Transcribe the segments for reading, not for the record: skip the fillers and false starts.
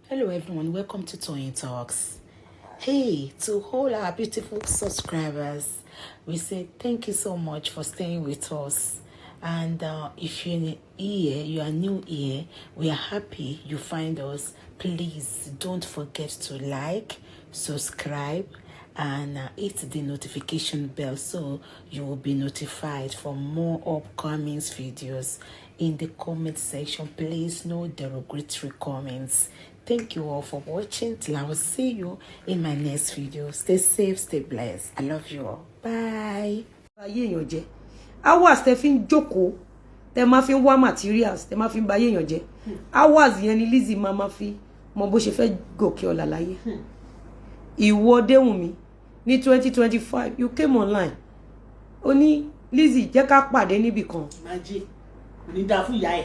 Hello everyone, welcome to Toyeen Talks. Hey, to all our beautiful subscribers, we say thank you so much for staying with us. And if you're here, you are new here, we are happy you find us. Please don't forget to like, subscribe, and hit the notification bell so you will be notified for more upcoming videos. In the comment section, please no derogatory comments. Thank you all for watching. Till I will see you in my next video. Stay safe, stay blessed. I love you all. Bye. Ayé èèyàn jẹ́. Hours tẹ́ fi ń jókòó, tẹ́ máa fi ń wá materials, tẹ́ máa fi ń ba ayé èèyàn jẹ́. Hours yẹn ni Lizzy máa fi mọ bó ṣe fẹ́ gòkè ọ̀la láyé. Ìwọ Déwùnmí ní 2025 you came online. Ó ní Lizzy jẹ́ ká pàdé níbì kan. Májí kò ní dáa fún ìyá ẹ̀.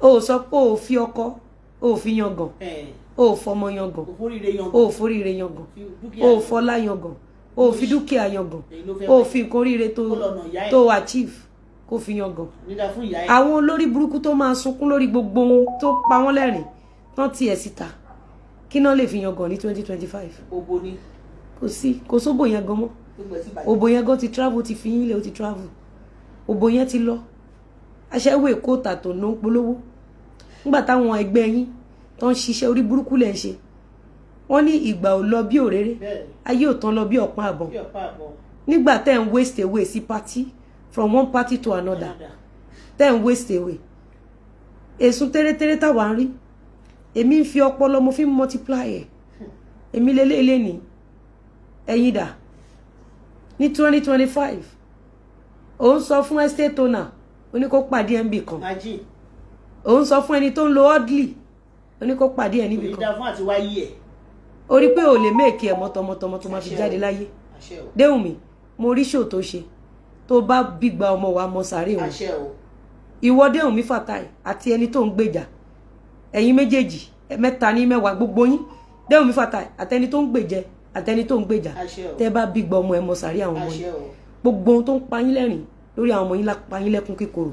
Ó sọ pé ó fi ọkọ, ó fi yangàn. Ó fọmọ yangàn. Ó foríire yangàn. Ó fọlá yangàn. Ó fi dúkìá yangàn. Ó fi nǹkan oríire tó achieve kó fi yangàn. Àwọn olórí burúkú tó máa sunkún lórí gbogbo ohun tó pa wọ́n lẹ́rìn tán tiẹ̀ síta kí náà lè fi yangàn ní 2025. Òbò ni. Kò sóbò yẹn gan mọ́. Òbò yẹn gan ti travel, ti fi yín lé, ó ti travel. Òbò yẹn ti lọ. Aṣẹ́wó Èkó tàtò ló ń polówó. Nígbà táwọn ẹgbẹ́ yín tó ń ṣiṣẹ́ orí burúkú lẹ̀ ń ṣe, wọ́n ní ìgbà ò lọ bí òréré, ayé ò tán lọ bí ọ̀pá àbọ̀n. Nígbà tẹ́ ń waste away sí party from one party to another, tẹ́ ń waste away. Èsùn tẹ́rẹ́tẹ́rẹ́ táwa ń rí, èmi ń fi ọpọlọ mo fi ń multiply ẹ̀. Èmi lélẹ́lẹ́ ní ẹ̀yin dà ní 2025 òun sọ fún estate owner ó ní kó pàdé MB kan. Òun sọ fún ẹni tó ń lo Oddly ó ní kó pàdé ẹ̀ níbì kan. Ó rí pé ò lè méèkì ẹ̀ mọ́tọmọ́tọmọ́ tó máa fi jáde láyé. Déwùnmí mo rí ṣò tó ṣe tó bá bígba ọmọ wa mọ sàárè wọn. Ìwọ Déwùnmí Fatai àti ẹni tó ń gbèjà, ẹ̀yin méjèèjì mẹ́ta ní mẹ́wàá gbogbo yín, Déwùnmí Fatai àtẹni tó ń gbèjẹ àtẹni tó ń gbèjà, tẹ́ bá bígba ọmọ ẹ mọ sàárè àwọn ọmọ yín. Gbogbo ohun tó ń pa yín lẹ́rìn lórí àwọn ọmọ yín la pa yín lẹ́kún kíkorò.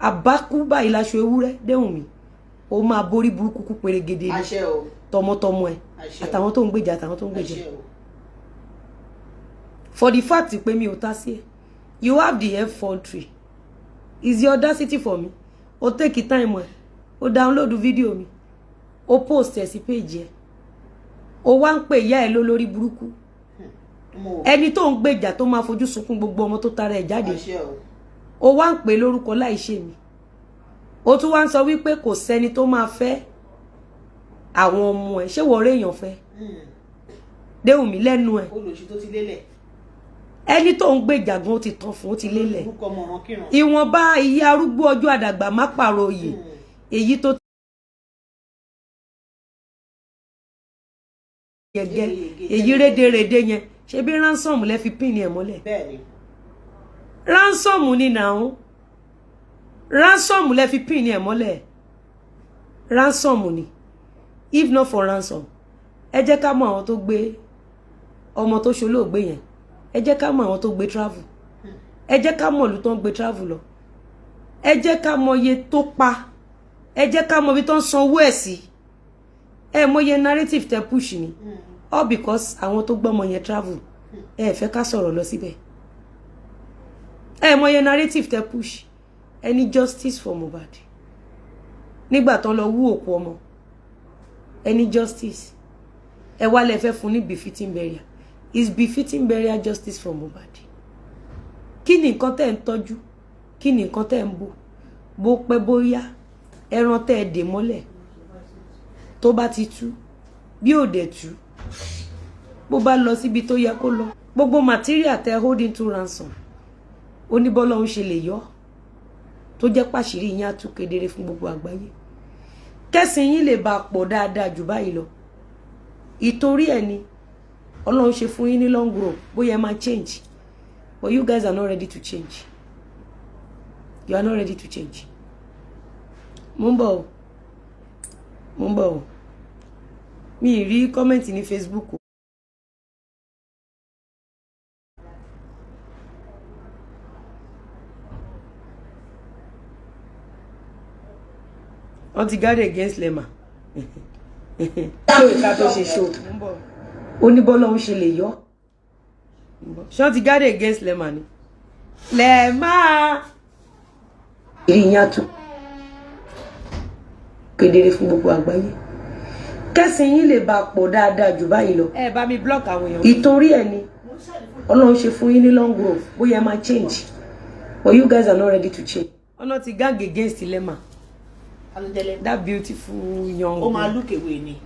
Àbákú báyìí láṣọ ewúrẹ́ Déwùnmí ó máa borí burúkú kú pérégedé ní tọmọtọmọ ẹ àtàwọn tó ń gbèjà àtàwọn tó ń gbèjà. For the fact pé mi ò ta sí ẹ, you have the effrontery, is the audacity for me. O take time ẹ, o download video mi, o post ẹ sí page ẹ, o wá ń pè ìyá ẹ lólórí burúkú. Ẹni tó ń gbèjà tó máa fojú sunkún gbogbo ọmọ tó tara ẹ jáde, o wá ń pè lórúkọ láì ṣe mi. Ó tún wá ń sọ wípé kò sẹ́ni tó máa fẹ́ àwọn ọmọ ẹ̀, ṣé wọ́n réèyàn fẹ́? Déwùnmí lẹ́nu ẹ̀. Olóṣì tó ti lélẹ̀. Ẹni tó ń gbèjà gan ó ti tán fún, ó ti lélẹ̀. Ìwọ̀nba iye arúgbó ọjọ́ àdàgbà má pààrọ̀ òye. Èyí tó èyí rédèrèdè yẹn ṣe bí ransom lẹ fi pín ẹ̀ mọ́lẹ̀. Ransom ni nàún. Ransom lẹ fi pin ẹ mọ́lẹ̀. Ransom ni. If not for ransom, ẹ jẹ́ ká mọ̀ àwọn tó gbé ọmọ tó ṣolóògbé yẹn. Ẹ jẹ́ ká mọ̀ àwọn tó gbé travel. Ẹ jẹ́ ká mọ̀ ìlú tó ń gbé travel lọ. Ẹ jẹ́ ká mọ̀ iye tó pa. Ẹ jẹ́ ká mọ̀ bí tó ń sanwó ẹ̀ sí. Ẹ mọ̀ iye narrative tẹ push ni. All because àwọn tó gbọ́mọ yẹn travel. Ẹ fẹ́ ká sọ̀rọ̀ lọ síbẹ̀. Ẹ mọ̀ iye narrative tẹ push. Any justice for Mohbad nígbà tán lọ wú òkú ọmọ, any justice ẹ wá lẹ fẹ́ fún ní befitting burial. Is befitting burial justice for Mohbad? Kí ni nǹkan tẹ́ ń tọ́jú, kí ni nǹkan tẹ́ ń bò, bó pẹ́ bóyá ẹran tẹ́ ẹ dè mọ́lẹ̀ tó bá ti tú bí ò dẹ̀ tú bó bá lọ síbi tó yẹ kó lọ, gbogbo material tẹ́ holding to ransom oníbọ́lọ́hún ṣe lè yọ tó jẹ́ pàṣírí yín á tú kedere fún gbogbo àgbáyé. Kẹ́sìn yín lè bá pọ̀ dáadáa jù báyìí lọ. Ìtorí ẹ̀ ni Ọlọ́run ṣe fún yín ní long road bóyá ẹ máa change, but you guys are not ready to change. You are not ready to change. Mo ń bọ̀ o. Mi ì rí comment ní Facebook o. Wọ́n ti guard against Lema. ṣó ìka tó ṣe ṣó ó ní bọ́lá ń ṣe lè yọ ṣé ti gáde against Lema ni Lema ìrìyàn tún kedere fún gbogbo àgbáyé kẹ́sìn yín lè bá pọ̀ dáadáa jù báyìí lọ ẹ bá mi block àwọn èèyàn ìtorí ẹ ni Ọlọ́run ṣe fún yín ní long growth bóyá máa change but you guys are not ready to change. ọ̀nà ti gang against Lema that beautiful young ó máa look away ni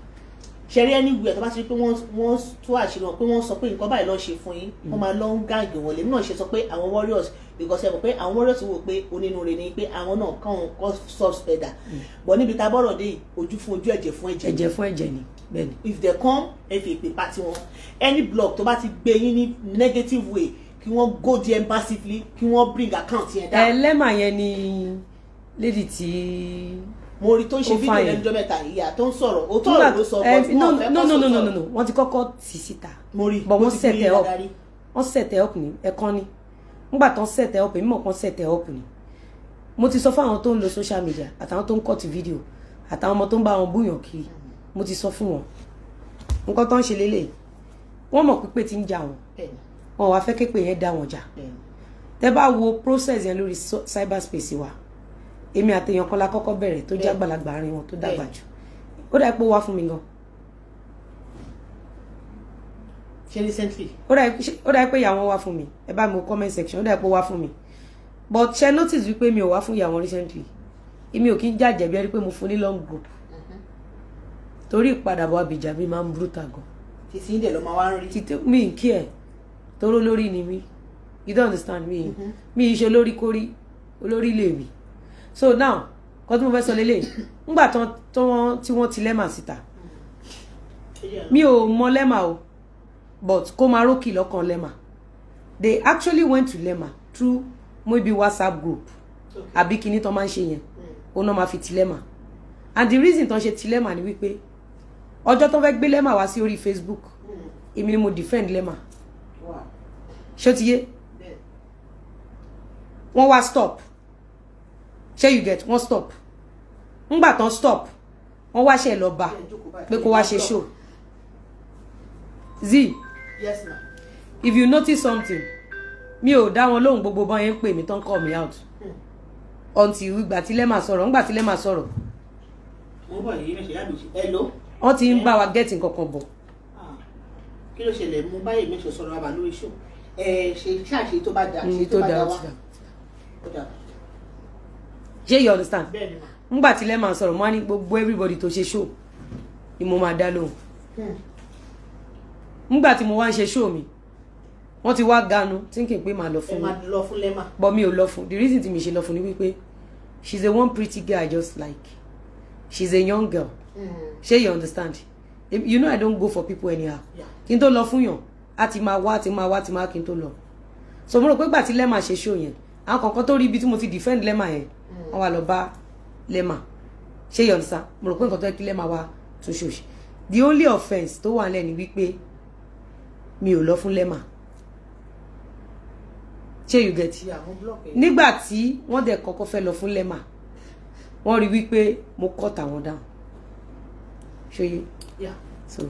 ṣeré anywhere tó bá ti rí pé wọ́n tó àṣírí wọn pé wọ́n sọ pé nǹkan báyìí lọ́ọ́ ṣe fún yín wọ́n máa lọ ń gáàgì wọlé mí náà ṣe sọ pé àwọn warriors because ẹ mọ̀ pé àwọn warriors wò pé onínúure ni pé àwọn náà káwọn kọ́ soft spedal but níbi tá a bọ̀rọ̀ dé ojú fún ojú ẹ̀jẹ̀ fún ẹ̀jẹ̀ ẹ̀jẹ̀ fún ẹ̀jẹ̀ ni bẹ́ẹ̀ ni. if they come ẹ fi ìpè pati wọn any block tó bá ti gbé yín ní negative way kí wọ́n go there massively kí wọ́n bring account yẹn down. Lema yẹn ni lady tí mo rí tó ń ṣe fídíò lẹ́jọ́ mẹ́ta ìyá tó ń sọ̀rọ̀ ó tọ̀rọ̀ ló sọ but wọ́n fẹ́ kọ́ sọ̀rọ̀. no wọ́n ti kọ́kọ́ tì síta mo rí but wọ́n set up ní ẹ̀kan ni nígbà tó ń set up èmi mọ̀ kan set up ni mo ti sọ fún àwọn tó ń lo social media àtàwọn tó ń cut video àtàwọn ọmọ tó ń bá wọn búyàn kiri mo ti sọ fún wọn nǹkan tó ń ṣe lélẹ̀ wọ́n mọ̀ pípé tí ń jà wọn wá fẹ́ képe yẹn dá wọn jà tẹ́ bá wo process yẹn lórí cyberspace wa èmi àtẹ̀yàn kan la kọ́kọ́ bẹ̀rẹ̀ tó jẹ́ àgbàlagbà àárín wọn tó dàgbà jù ó dà pé ó wá fún mi gan. ṣe recently. ó dà pé ìyàwó wá fún mi ẹ bá mi comment section ó dà pé ó wá fún mi but ṣe notice wípé mi ò wá fún ìyàwó recently èmi ò kí ń jàjẹ́ bí ẹni pé mo fún ní long group torí ìpadàbọ̀ Abidjan mi máa ń brutal gan. títí ìdè ló máa wá ń rí. mi ń kí ẹ toró lórí ni mi you don't understand me mi ìṣe lórí kórí olórí lè mi. So now kọ́ tí mo fẹ́ sọ lélẹ̀ ńgbà tí wọ́n ti Lema síta mi ò mọ Lema o but kó máa rókì lọ́kàn Lema they actually went to Lema through maybe WhatsApp group àbí kíní tó máa ń ṣe yẹn ó náà máa fi ti Lema and the reason tó ń ṣe ti Lema ni wípé ọjọ́ tó fẹ́ gbé Lema wá sí orí Facebook èmi ni mo defend Lema ṣé ó ti yé wọ́n wá stop ṣé you get wọ́n stop ńgbà tán stop wọ́n wá ṣe lọ bá pé kó wá ṣe show Z yes ma if you notice something mi ò dá wọn lóhùn gbogbo bọ́n yẹn ń pè mí tán call me out until ìgbà tí Lema sọ̀rọ̀ ńgbà tí Lema sọ̀rọ̀ wọ́n ti ń bá wa get nǹkan kan bọ̀. kí ló ṣẹlẹ̀ mo báyìí mẹ́sàn sọ̀rọ̀ àbá lórí show ṣe ṣáàṣe tó bá dà ṣe tó bá dà wá ṣé you understand ngbà tí Lema sọ̀rọ̀ mo ní gbogbo everybody tó ṣe show ni mo máa dá lóhùn ngbà tí mo wá ń ṣe show mi wọ́n ti wá ganu thinking pé màá lọ fún Lema but mi ò lọ fún the reason tí mi ṣe lọ fún ni wípé she's a one pretty girl I just like she's a young girl ṣé you understand you know I don't go for people anyhow kí n tó lọ fún yàn á ti máa wá kí n tó lọ so mo rò pé gbà tí Lema ṣe show yẹn àwọn kankan tó rí ibi tí mo ti defend Lema yẹn wọ́n wá lọ bá Lema ṣé you understand mo rò pé nǹkan tó yẹ kí Lema wá tún ṣòṣì the only offence tó wà lẹ́ni wípé mi ò lọ fún Lema ṣé you get nígbà tí wọ́n dẹ̀ kọ́kọ́ fẹ́ lọ fún Lema wọ́n rí wípé mo cut àwọn down ṣòye so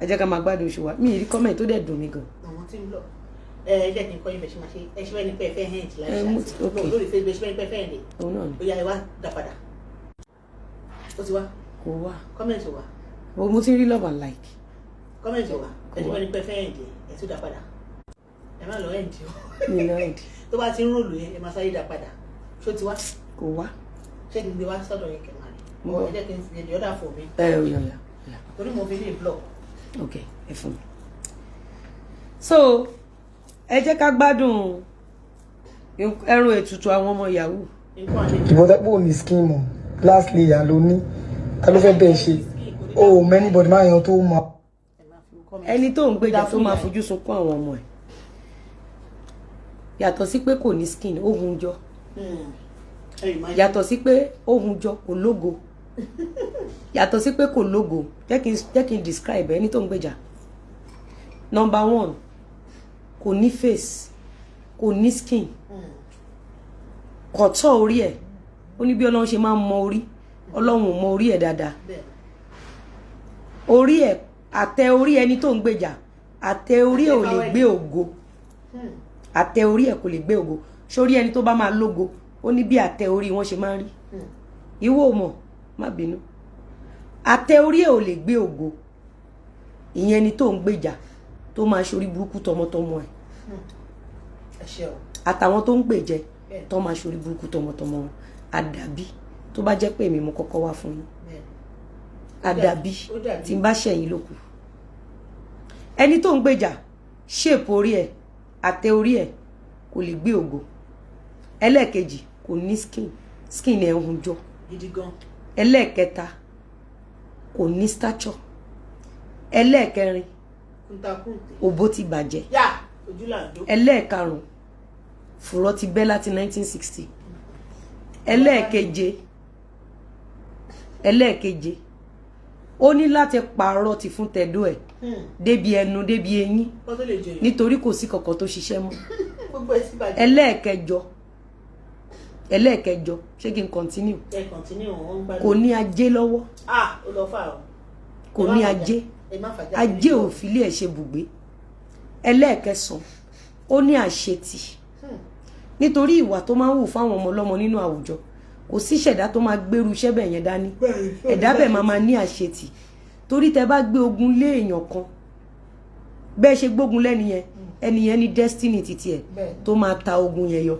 ẹ jẹ́ ká máa gbádùn oṣù wa mi ì rí comment tó dẹ̀ dùn mí gan. àwọn tí ń lọ jẹ́ kí n kọ́ yín bẹ̀ ṣe máa ṣe ẹ ṣe bẹ́ẹ̀ ni pé ẹ fẹ́ hẹ́ǹd láì lórí Facebook ṣe bẹ́ẹ̀ ni pé ẹ fẹ́ hẹ́ǹd òun náà ni ó yá ẹ wá dá padà ó ti wá kò wá kọ́mẹ̀ntì wá mo ti rí love and like kọ́mẹ̀ntì wá ẹ ṣe bẹ́ẹ̀ ni pé ẹ fẹ́ hẹ́ǹd ẹ tún dá padà ẹ má lọ hẹ́ǹd o mi lọ hẹ́ǹd tó bá ti ń ròlù yẹn ẹ máa sáré dá padà ṣó ti wá kò wá ṣé kí n gbé wá sọ́dọ̀ yẹn kẹ̀ máa rí ẹ jẹ́ kí n fi ẹ̀dì ọ̀dà fò mí ó yà torí mo fi ní blog. ok ẹ fún mi so ẹ jẹ́ ká gbádùn ẹrùn ètùtù àwọn ọmọ yahoo. ìbọn tẹ́pọ̀ ní skin mọ̀ last layer ló ní ta ló fẹ́ bẹ́ẹ̀ ṣe o many body máa yan tó mọ. ẹni tó ń gbèjà tó máa fojú sunkún àwọn ọmọ ẹ̀ yàtọ̀ sí pé kò ní skin ó hun jọ yàtọ̀ sí pé ó hun jọ kò lógo yàtọ̀ sí pé kò lógo jẹ́ kí n describe ẹni tó ń gbèjà number one kò ní face kò ní skin kò tọ́ orí ẹ̀ ó ní bí ọlọ́run ṣe máa ń mọ orí ọlọ́run ò mọ orí ẹ̀ dáadáa orí ẹ̀ àtẹ orí ẹni tó ń gbèjà àtẹ orí ẹ̀ ò lè gbé ògo àtẹ orí ẹ̀ kò lè gbé ògo sórí ẹni tó bá máa lógo ó ní bí àtẹ orí wọn ṣe máa ń rí ìwọ mọ̀ má bínú àtẹ orí ẹ̀ ò lè gbé ògo ìyẹn ni tó ń gbèjà tó máa ṣorí burúkú tọmọtọmọ ẹ̀ àtàwọn tó ń gbèjẹ tó máa ṣorí burúkú tọmọtọmọ wọn àdàbí tó bá jẹ́ pé èmi mo kọ́kọ́ wá fún yín àdàbí tí n bá ṣẹ̀yìn lókù ẹni tó ń gbèjà ṣèpò orí ẹ̀ àtẹ orí ẹ̀ kò lè gbé ògo ẹlẹ́ẹ̀kejì kò ní skin ẹ̀ ń hun jọ ẹlẹ́ẹ̀kẹta kò ní stature ẹlẹ́ẹ̀kẹrin òbó ti bàjẹ́ ẹlẹ́ẹ̀karùn fùrọ̀ ti bẹ́ láti 1960 ẹlẹ́ẹ̀keje ó ní láti pààrọ̀ ti fún tẹ̀dó ẹ̀ débi ẹnu débi eyín nítorí kò sí kankan tó ṣiṣẹ́ mọ́ ẹlẹ́ẹ̀kẹjọ ṣé kí n continue kò ní ajé lọ́wọ́ kò ní ajé ò fi lé ẹ̀ ṣe bùgbé ẹlẹ́ẹ̀kẹsàn ó ní àṣetì nítorí ìwà tó máa ń wù fáwọn ọmọ ọlọ́mọ nínú àwùjọ kò sí ṣẹ̀dá tó máa gbèrú iṣẹ́ bẹ̀ yẹn dání ẹ̀dá bẹ̀ máa ní àṣetì torí tẹ bá gbé ogun lé èèyàn kan bẹ́ẹ̀ ṣe gbógun lẹ́ni yẹn ẹni yẹn ní destiny títí ẹ̀ tó máa ta ogun yẹn yọ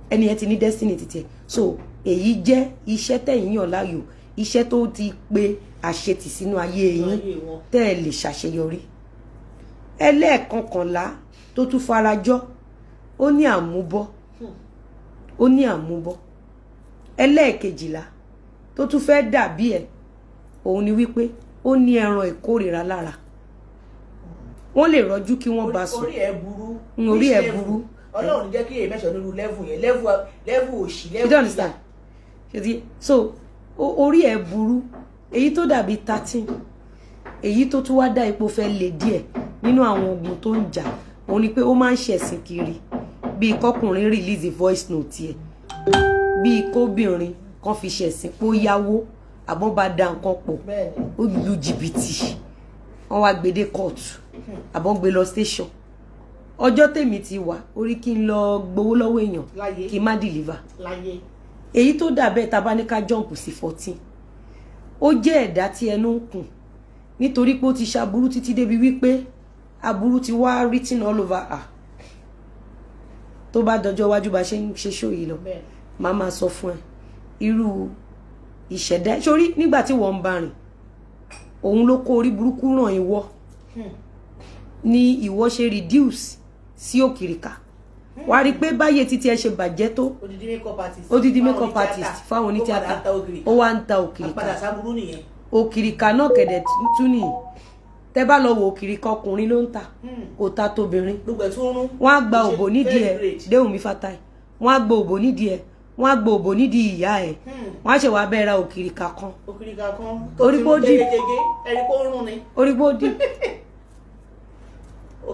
ẹni yẹn ti ní destiny títí ẹ̀ so èyí jẹ́ iṣẹ́ tẹ̀yìn yàn láàyò iṣẹ́ tó ti pe àṣetì sínú ayé yín tẹ́ ẹ lè ṣàṣeyọrí ẹlẹ́ẹ̀kọkànlá tó tún farajọ́ ó ní àmúbọ́ ẹlẹ́ẹ̀kejìlá tó tún fẹ́ dàbí ẹ̀ òun ni wípé ó ní ẹran ìkórìíra lára wọ́n lè rọ́jú kí wọ́n bá sùn orí ẹ̀ burú Ọlọ́run jẹ́ kí èyí mẹ́sàn nínú level yẹn level òṣì level. You don't understand? So orí ẹ̀ burú èyí tó dàbí 13 èyí tó tún wá dá ipò fẹ́ lè díẹ̀ nínú àwọn ogun tó ń jà òun ni pé ó máa ń ṣẹ̀sìn kiri bíi kọkùnrin release voice note ẹ̀ bíi kóbìnrin kan fi ṣẹ̀sìn pé ó yáwó àbọ̀n bá da nǹkan pọ̀ ó lu jìbìtì wọ́n wá gbé dé kóòtù àbọ̀n gbé lọ station ọjọ́ tèmi ti wà orí kí n lọ gbowó lọ́wọ́ èèyàn kí n má deliver èyí tó dà bẹ́ẹ̀ tá a bá ní ká jump sí 14 ó jẹ́ ẹ̀dá tí ẹnu ń kùn nítorí pé ó ti ṣaburú títí débi wípé aburú ti wá written all over her tó bá dọjọ́ iwájú bá ṣe ń ṣe ṣó yìí lọ màá máa sọ fún ẹ irú ìṣẹ̀dá sórí nígbà tí wọ́n ń bá rìn òun ló kó orí burúkú ràn ìwọ ni ìwọ ṣe reduce sí òkìrìkà wàá rí pé báyé títí ẹ ṣe bàjẹ́ tó odidi makeup artist fáwọn onítíátà ó wá ń ta òkìrìkà náà kẹ̀dẹ̀ tún nìyí tẹ́ bá lọ wo òkìrìkà ọkùnrin ló ń tà kò ta tóbìnrin wọ́n á gba òbò nídìí ẹ̀ Déwùmí Fatai wọ́n á gba òbò nídìí ẹ̀ wọ́n á gba òbò nídìí ìyá ẹ̀ wọ́n á ṣe wàá bẹ́ẹ̀ ra òkìrìkà kan orígbó dì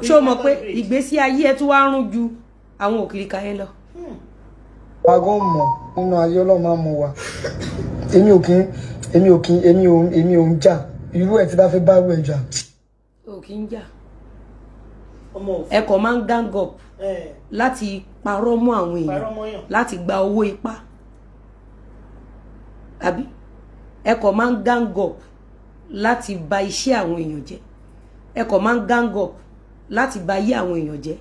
ṣé o mọ̀ pé ìgbésí ayé ẹ tún wá rún ju àwọn òkìrìkà yẹn lọ. wàgán mọ̀ nínú ayé Ọlọ́run máa mú wa èmi ò ń jà irú ẹ̀ tí bá fẹ́ bá rú ẹ̀ jà. o kì í jà ẹ̀kọ́ máa ń gang up láti parọ́ mọ́ àwọn èèyàn láti gba owó ipá àbí ẹ̀kọ́ máa ń gang up láti bà iṣẹ́ àwọn èèyàn jẹ́ ẹ̀kọ́ máa ń gang up láti bà ayé àwọn èèyàn jẹ́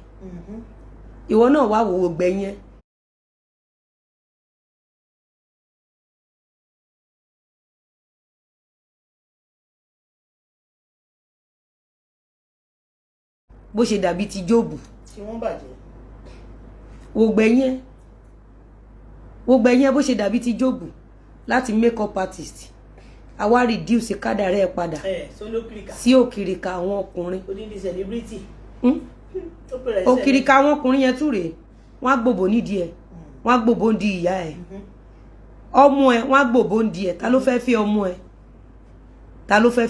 ìwọ náà wá wò ó gbẹ̀yìn bó ṣe dàbí ti Jóòbù tí wọ́n bàjẹ́ wò gbẹ̀yìn bó ṣe dàbí ti Jóòbù láti makeup artist àwa reduce kádàrá ẹ̀ padà sí òkìrìkà àwọn ọkùnrin òkìrìkà àwọn ọkùnrin yẹn tún rèé wọ́n á gbòbò nídìí ẹ̀ wọ́n á gbòbò nídìí ìyá ẹ̀ ọmọ ẹ̀ wọ́n á gbòbò nídìí ẹ̀ ta ló fẹ́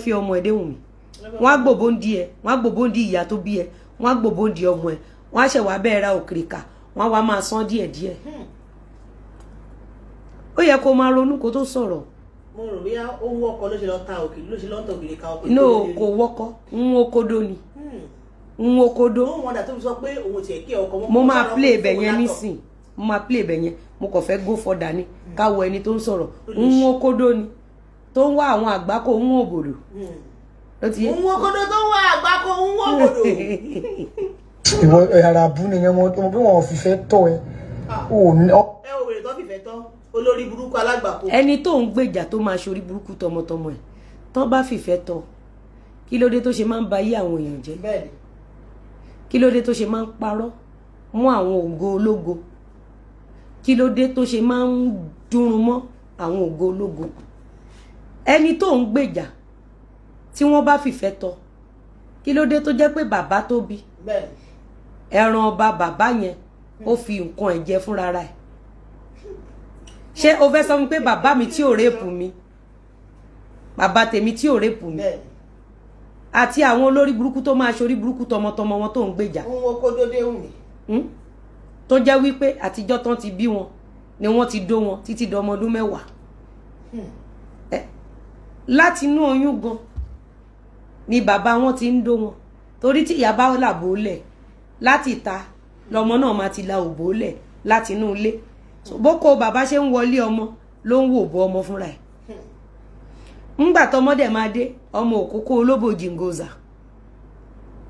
fi ọmọ ẹ̀ Déwùmí wọ́n á gbòbò nídìí ẹ̀ wọ́n á gbòbò nídìí ìyá tó bí ẹ̀ wọ́n á gbòbò nídìí ọmọ ẹ̀ wọ́n á ṣẹ̀ wá bẹ́ẹ̀ ra òkìrìkà wọ́n á wá máa san díẹ̀díẹ̀ ó yẹ kó máa ronú kó tó sọ̀rọ̀ mo rò bí ó wọ́kọ ló ṣe lọ ta òkè ló ṣe lọ ta òkè ká ọkọ. no kò wọ́kọ́ ń okodo ni ń okodo. ó wọn dà tó fi sọ pé òun tiẹ̀ kí ọkọ mo máa play ibẹ̀ yẹn nísìn mo máa play ibẹ̀ yẹn mo kàn fẹ́ go for dání káwọ ẹni tó ń sọ̀rọ̀ ń okodo ni tó ń wá àwọn àgbákò ń òbòdò. ń okodo tó ń wá àgbákò ń òbòdò. ìwọ ara bú nìyẹn mo bí wọn fìfẹ́ tọ́ ẹ ẹ ò wèrè tó fìfẹ́ tọ́ olórí burúkú alágbàkó. ẹni tó ń gbèjà tó máa ṣorí burúkú tọmọtọmọ ẹ tán bá fìfẹ́ tọ́ kí ló dé tó ṣe máa ń ba ayé àwọn èèyàn jẹ́. bẹ́ẹ̀ni. kí ló dé tó ṣe máa ń parọ́ mọ́ àwọn ògo ológo kí ló dé tó ṣe máa ń dúrun mọ́ àwọn ògo ológo ẹni tó ń gbèjà tí wọ́n bá fìfẹ́ tọ́ kí ló dé tó jẹ́ pé bàbá tó bí ẹran ọba bàbá yẹn ó fi nǹkan ẹ̀ jẹ fúnra rẹ̀ ṣé o fẹ́ sọ fún mi pé bàbá mi tí ò rèpù mi bàbá tèmi tí ò rèpù mi àti àwọn olórí burúkú tó máa ṣorí burúkú tọmọtọmọ wọn tó ń gbèjà tó jẹ́ wípé àtijọ́ tán ti bí wọn ni wọ́n ti dó wọn títí dọmọ ọdún 10 láti inú oyún gan ni bàbá wọn ti ń dó wọn torí tí ìyá bá làbò lẹ̀ láti ta lọmọ náà máa ti la òbò lẹ̀ láti inú ilé bókò bàbá ṣe ń wọlé ọmọ ló ń wò bọ ọmọ fúnra ẹ̀ ńgbà tọmọdé máa dé ọmọ òkókó olóbò jìngòzà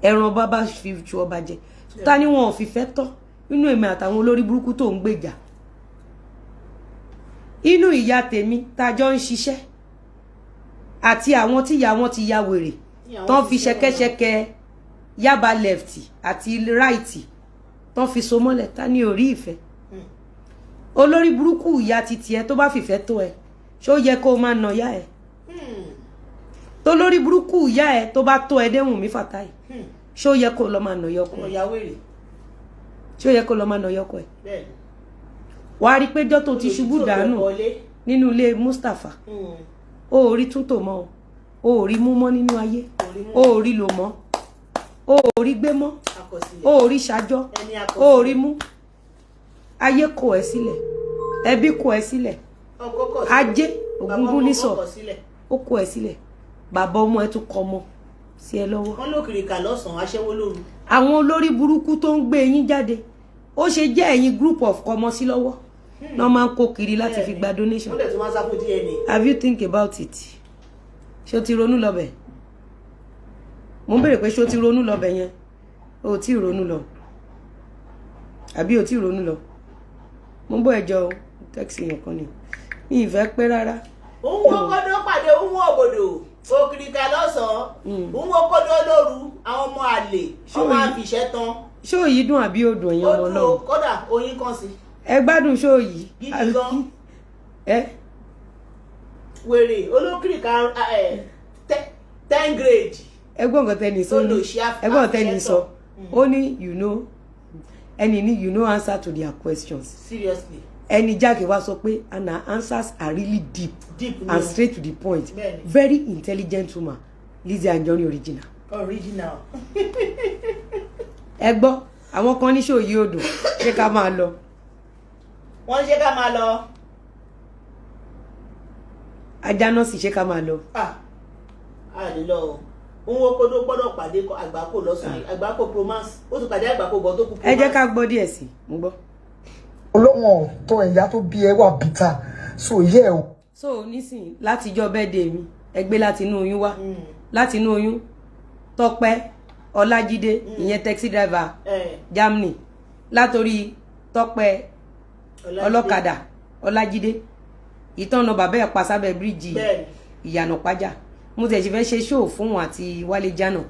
ẹran bàbá fi ju ọba jẹ ta ni wọn ò fi fẹ́ tọ́ inú èmi àtàwọn olórí burúkú tó ń gbèjà inú ìyá tèmi tájọ ń ṣiṣẹ́ àti àwọn tíyà wọn ti ya wèrè tán fi ṣẹkẹṣẹkẹ yaba left àti right tán fi so mọ́lẹ̀ ta ni ò rí ìfẹ́ olórí burúkú ìyá titi ẹ tó bá fìfẹ́ tó ẹ ṣó yẹ kó máa nà ya ẹ tó lórí burúkú ìyá ẹ tó bá tó ẹ déhùn mi fàtáì ṣó yẹ kó lọ máa nà yọkọ ẹ ṣó yẹ kó lọ máa nà yọkọ ẹ wàá rí pé jọ́ tó ti ṣubú dànù nínú ilé Mustapha ó rí túntò mọ́ ó rí mú mọ́ nínú ayé ó rí lò mọ́ ó rí gbé mọ́ ó rí ṣàjọ́ ó rí mú ayé kó ẹ sílẹ̀ ẹbí kó ẹ sílẹ̀ ajé ògúngún nísọ ó kó ẹ sílẹ̀ bàbá ọmọ ẹ tún kọ ọmọ sí ẹ lọ́wọ́. wọ́n lókìrì kà lọ́sàn-án aṣẹ́wó lóru. àwọn olórí burúkú tó ń gbé yín jáde ó ṣe jẹ́ ẹ̀yin group of kọmọ sí lọ́wọ́ náà máa ń kó kiri láti fi gba donation. wọ́n lè tún máa sá fún DNA. have you think about it? ṣé o ti ronú lọ́bẹ̀? mo ń béèrè pé ṣé o ti ronú lọ́bẹ̀ yẹn o ti ronú lọ àbí o ti ronú lọ mo ń bọ̀ ẹjọ́ tẹ́kisì yẹn kan ni mi ì fẹ́ pé rárá. òun ọkọdọ pàdé òun òbòdò òkìrìkà lọ́sàn-án òun ọkọdọ lóru àwọn ọmọ àlè ọmọ àfìṣẹ́ tán. ṣó yìí dùn àbí ó dùn ẹ̀yin ọmọ náà? ó dùn kódà oyin kan sí. ẹ gbádùn ṣó yìí. gidi gan. ẹ. wèrè olókìrìkà 10 grade. ẹgbọ́n nǹkan tẹ́ni sọ ní ẹgbọ́n tẹ́ni sọ ó ní you know ẹni ní you know answer to their questions. Seriously. ẹni jáde wá sọ pé and her answers are really deep and straight to the point. Bẹ́ẹ̀ni. Very intelligent woman Lizzy Anjorin original. Original. ẹ gbọ́ àwọn kan ní ṣòyí odò ṣé ká máa lọ. wọ́n ṣe ká máa lọ. ajá náà sì ṣe ká máa lọ. a lè lọ o òun okodo gbọ́dọ̀ pàdé àgbákò lọ́sàn-án àgbákò promance ó tún pàdé àgbákò gan tó kú promance. ẹ jẹ́ ká gbọ́ díẹ̀ sí mo gbọ́. olóhùn ọ̀tọ̀ ẹ̀yà tó bí ẹ wà bìtà so yẹ o. so nísìnyí látijọ́ bẹ́ẹ̀dẹ̀ mi ẹ gbé láti inú oyún wá láti inú oyún Tọ́pẹ́ Ọlájídé ìyẹn taxi driver Germany látòrí Tọ́pẹ́ ọlọ́kadà Ọlájídé ìtọ́nà bàbá ẹ̀ pa sábẹ́ bíríìjì ìyànà pàjá mo tẹ̀ ṣe fẹ́ ṣe ṣóò fún wọn àti Wálé Jánà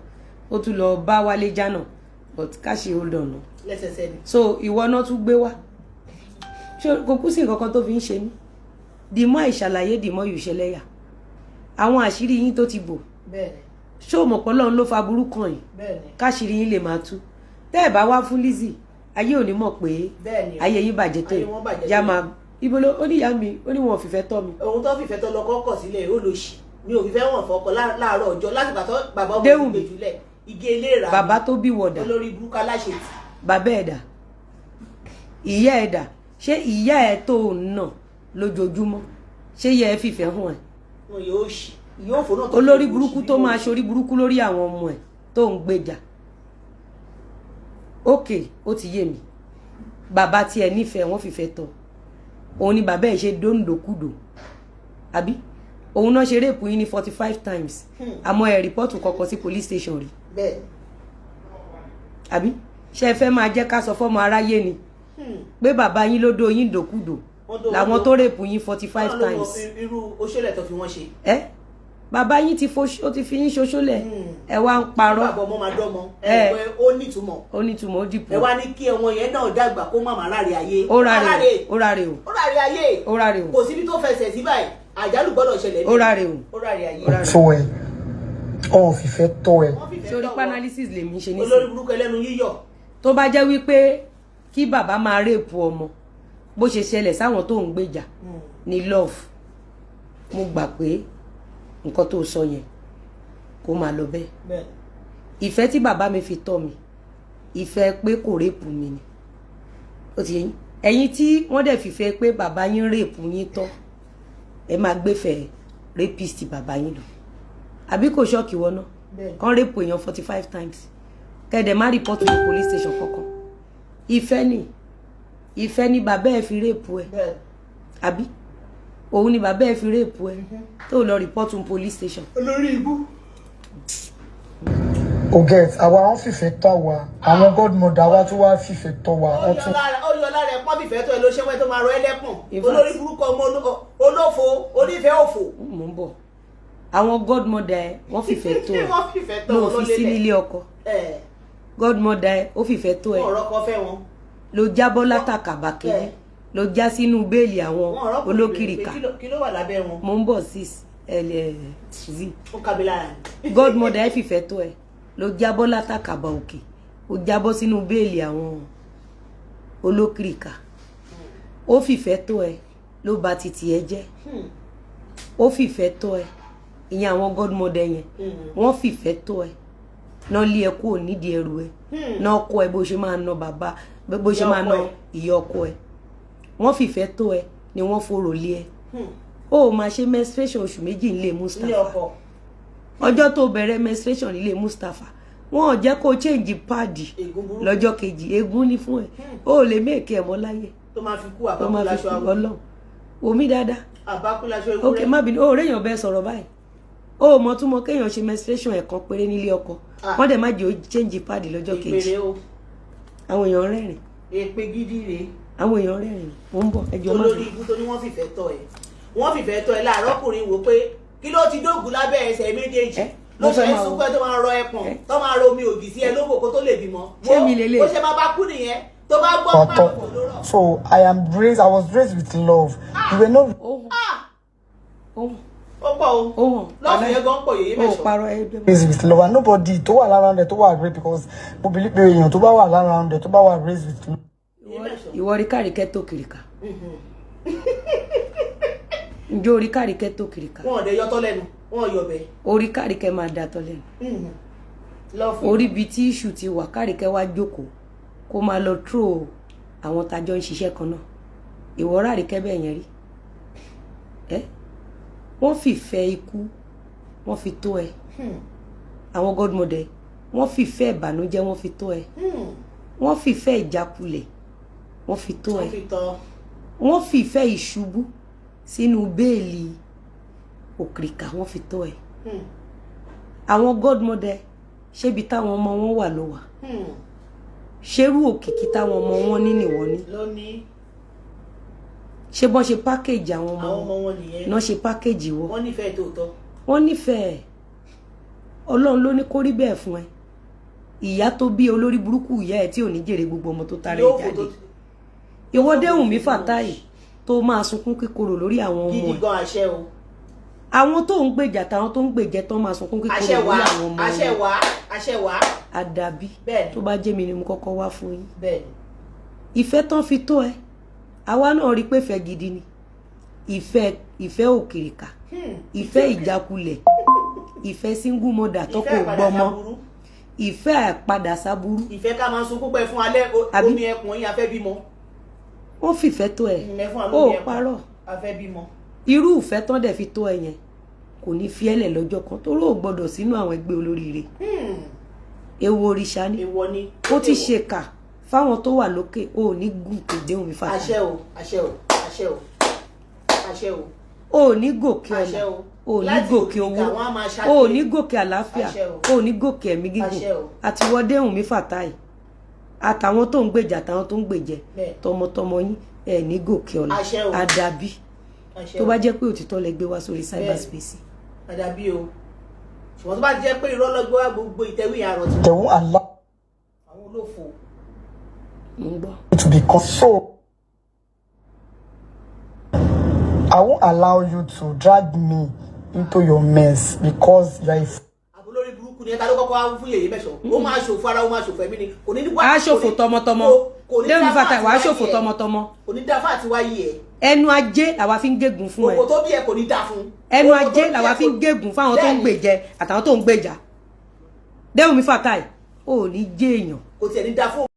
ó tún lọ bá Wálé Jánà but káṣí hold on lẹ́sẹsẹ ni. so ìwọ náà tún gbé wá kò kú sí nǹkan kan tó fi ń ṣe mí dìmọ́ ìṣàlàyé dìmọ́ ìṣẹlẹ́yà àwọn àṣírí yín tó ti bò ṣó mọ̀ pé Ọlọ́run ló fa burú kan yìí káṣírí yín lè máa tú tẹ́ ẹ̀ bá wá fún Lizzy ayé ò ní mọ̀ pé ayé yín bàjẹ́ tó yìí já máa ibo ló ó ní ìyá mi ó ní wọn ò fìfẹ́ tọ́ mi. ohun tó fìfẹ́ tọ́ lọ kọ́kọ́ sílẹ̀ ó lò sí mi ò fìfẹ́ wọn fọkọ láàárọ̀ ọjọ́ láti gbàtọ́ bàbá ọmọ ìlú gbèjúlẹ̀ igi eléra bàbá tó bí wọ̀dà olórí burúkú aláṣetì. bàbá ẹ̀dà ìyá ẹ̀dà ṣé ìyá ẹ̀ tó nà lójoojúmọ́ ṣé yẹ ẹ fìfẹ́ hàn ẹ̀ olórí burúkú tó máa ṣorí burúkú lórí àwọn ọmọ ẹ̀ tó ń gbèjà ókè ó ti yé mi bàbá tí ẹ nífẹ̀ẹ́ wọ́n fìfẹ́ tọ́ òun ni bàbá ẹ̀ ṣe dóńdòkúdò àbí òun náà ṣe rèpù yín ní 45 times àmọ́ ẹ̀ rìpọ́ọ̀tù kọ̀ọ̀kan sí police station rí àbí ṣe ẹ fẹ́ máa jẹ́ ká sọ fọ́mọ aráyé ni pé bàbá yín ló dó yín dòkúdò làwọn tó rèpù yín 45 times. irú oṣólẹ̀ tó fi wọ́n ṣe. Bàbá yín ti fi yín ṣoṣólẹ̀ ẹ wá ń parọ́. bàbá ọmọ máa dọ́mọ ẹ pé ó nítumọ̀. ó nítumọ̀ ó dìpọ̀. ẹ wá ní kí ọmọ yẹn náà dàgbà kó má máa ráre ayé. ó ráre o. ó ráre ayé. ó ráre o. kò síbi tó fẹsẹ̀ sí báyìí àjálù gbọ́dọ̀ ṣẹlẹ̀ ní. ó ráre o. ó ráre ayé. tó ẹ ọ̀hún fìfẹ́ tọ́ ẹ. sórí panalysis lèmi ṣe ní sí. olórí burúkú ẹlẹ́nu yíyọ̀. tó bá jẹ́ wípé kí bàbá máa rèpù ọmọ bó ṣe ṣẹlẹ̀ sáwọn tó ń gbèjà ní love mo gbà pé nǹkan tó sọ yẹn kó máa lọ bẹ́ẹ̀ ìfẹ́ tí bàbá mi fi tọ́ mi ìfẹ́ pé kò rèpù mi ni ó ti yẹn ẹ̀yin tí wọ́n dẹ̀ fìfẹ́ pé bàbá yín rèpù yín tọ́ ẹ máa gbéfẹ́ rapist bàbá yín lọ àbí kò ṣọ́ọ̀kì wọ́n náà kán rèpù èèyàn 45 times kẹ́dẹ̀ má rìpọ́tù ní police station kankan ìfẹ́ ni bàbá ẹ̀ fi rèpù ẹ̀ àbí òun ni bàbá ẹ̀ fi rèpù ẹ̀ tó lọ rìpọ́tù ní police station. olórí ibú. o get àwa wọn fìfẹ́ tọ́ wa àwọn godmother wa tó wá fìfẹ́ tọ́ wa. ó yọ lára ẹ̀ pọ́n fìfẹ́ tọ́ ẹ ló ṣe wẹ́ tó máa rọ ẹlẹ́pọ̀n olórí burúkú ọmọ olófo onífẹ́ òfò. mò ń bọ̀ àwọn godmother ẹ wọ́n fìfẹ́ tó ẹ ló fi sí nílé ọkọ godmother ẹ ó fìfẹ́ tó ẹ ló jábọ́ látàkàbà kejì ló já sínú béèlì àwọn olókìrìkà kí ló wà lábẹ́ wọn. mò ń bọ̀ sí ó kábi lára ni. godmother ẹ fìfẹ́ tó ẹ ló jábọ́ látàkàbà òkè ó jábọ́ sínú béèlì àwọn olókìrìkà ó fìfẹ́ tó ẹ ló bà títì ẹ jẹ́ ó fìfẹ́ tó ẹ ìyẹn àwọn godmother yẹn wọ́n fìfẹ́ tó ẹ náà lé ẹ kúrò nídìí ẹrù ẹ náà kọ́ ẹ bó ṣe máa ná bàbá bó ṣe máa ná ìyá ọkọ ẹ wọ́n fìfẹ́ tó ẹ ni wọ́n forò lé ẹ ó máa ṣe menstruation oṣù méjì nílé Mustapha ọjọ́ tó bẹ̀rẹ̀ menstruation nílé Mustapha wọn ò jẹ́ kó change pad lọ́jọ́ kejì ègún ní fún ẹ ó lè méèkì ẹ̀ mọ́ láyé tó máa fi kú àbákúláṣọ àwọn Ọlọ́run omi dáadáa àbákúláṣọ ewúrẹ́. ok má bínú ó réèyàn bẹ́ẹ̀ sọ̀rọ̀ báyìí ó mọ túmọ̀ kéèyàn ṣe menstruation ẹ̀kan péré nílé ọkọ wọ́n dẹ̀ má jẹ́ ó change pad lọ́jọ́ kejì àwọn èèyàn rẹ́rìn. èpè gidi rèé. àwọn èèyàn rẹ́rìn mo ń bọ̀ ẹjọ́ má olórí ibú tó ní wọ́n fìfẹ́ tọ́ ẹ wọ́n fìfẹ́ tọ́ ẹ láàárọ̀ ọkùnrin wò pé kí ló ti dóògùn lábẹ́ ẹsẹ̀ méjèèjì ló ṣe é súnpẹ́ tó máa rọ ẹpọ̀n tó máa rọ omi ògì sí ẹ lóbò kó tó lè bímọ. ṣé mi lè lè. bó ṣe máa bá kú nìyẹn tó bá gbọ́ pàtó ló rọ̀. so I was raised with love. You were not. ó pọ̀ o lọ́ọ̀fù yẹn gan pọ̀ yèyé mẹ́sàn-án. ó parọ́ ẹgbẹ́ raised with love and nobody tó wà lára rẹ̀ tó wà great because mo believe pé èèyàn tó bá wà lára rẹ̀ tó bá wà raised with love. ìwọ orí kárìkẹ́ tó kìrìkà njó orí kárìkẹ́ tó kìrìkà. wọn ò dé yọtọ lẹ́nu wọn ò yọbẹ. orí kárìkẹ́ máa dàtọ̀ lẹ́nu orí bíi tí iṣu ti wà kárìkẹ́ wá jókòó kó máa lọ tró àwọn tájọ ń ṣiṣẹ́ kan náà ìwọ rárìkẹ́ bẹ́ẹ̀ yẹn rí wọ́n fìfẹ́ ikú wọ́n fi tó ẹ àwọn godmother wọ́n fìfẹ́ ìbànújẹ́ wọ́n fi tó ẹ wọ́n fìfẹ́ ìjákulẹ̀ wọ́n fi tó ẹ wọ́n fìfẹ́ ìṣubú sínú béèlì òkìrìkà wọ́n fi tó ẹ àwọn godmother ṣébi táwọn ọmọ wọn wà ló wà ṣerú òkìkí táwọn ọmọ wọn ní nìwọ ní ṣé bọ́n ṣe pákéjì àwọn ọmọ wọn nìyẹn náà ṣe pákéjì wọ wọ́n nífẹ̀ẹ́ tòótọ́ wọ́n nífẹ̀ẹ́ Ọlọ́run ló ní kó rí bẹ́ẹ̀ fún ẹ ìyá tó bí olórí burúkú ìyá ẹ tí ò ní jèrè gbogbo ọmọ tó tara ẹ jáde ìwọ́dé Wùnmí Fàtáì tó máa sunkún kíkorò lórí àwọn ọmọ ẹ gidi gan àṣẹ o àwọn tó ń gbèjà táwọn tó ń gbèjẹ tó máa sunkún kíkorò lórí àwọn ọmọ ẹ àṣẹ wá àdàbí bẹ́ẹ̀ni tó bá jẹ́ mi ni mo kọ́kọ́ wá fún yín bẹ́ẹ̀ni ìfẹ́ tán fi tó ẹ àwa náà rí pé ìfẹ́ gidi ni ìfẹ́ òkìrìkà ìfẹ́ ìjákulẹ̀ ìfẹ́ single mother tó kò gbọ́mọ ìfẹ́ àpadà sábúrú ìfẹ́ ká máa sunkún pẹ́ fún alẹ́ omi ẹkùn yín afẹ́ bímọ. wọ́n fìfẹ́ tó ẹ ó parọ́ afẹ́ bímọ. irú ìfẹ́ tán dẹ̀ fi tó ẹ yẹn kò ní fi ẹlẹ̀ lọ́jọ́ kan tó rò gbọ́dọ̀ sínú àwọn ẹgbẹ́ olóríire ewu òrìṣà ni ó ti ṣèkà fáwọn tó wà lókè ó ní gòkè déhùn mi fàtà àṣẹ o àṣẹ o àṣẹ o àṣẹ o ó ní gòkè ọlà ó ní gòkè owó ó ní gòkè àlàáfíà ó ní gòkè ẹ̀mí gígùn àti wọ́n déhùn mi fàtà yìí àtàwọn tó ń gbèjà àtàwọn tó ń gbèjẹ tọmọtọmọ yín ẹ ní gòkè ọlà àdàbí tó bá jẹ́ pé òtítọ́ lẹ gbé wá sórí cyberspace àdàbí o ṣùgbọ́n tó bá jẹ́ pé irọ́ lọ gbé wá gbogbo ìtẹ̀wé àrọ̀ tí They won't allow àwọn olófò ń gbọ́ to be consoled. I won't allow you to drag me into your mess because you are a àbúlórí burúkú ni ẹ̀ka ló kọ́kọ́ wá fún yèyé mẹ́sàn-án ó máa ṣòfò ara ó máa ṣòfò ẹ̀mí ni kò ní a ṣòfò tọmọtọmọ déhùn mi fàtà wàá ṣòfò tọmọtọmọ kò ní dá fún àti wáyé ẹ̀ ẹnu ajé làwa fi ń gégùn fún ẹ òkò tó bí ẹ kò ní dá fún ẹnu ajé làwa fi ń gégùn fún àwọn tó ń gbèjẹ àtàwọn tó ń gbèjà déhùn mi fàtà ò ní jẹ́ èèyàn kò tiẹ̀ ní dá fún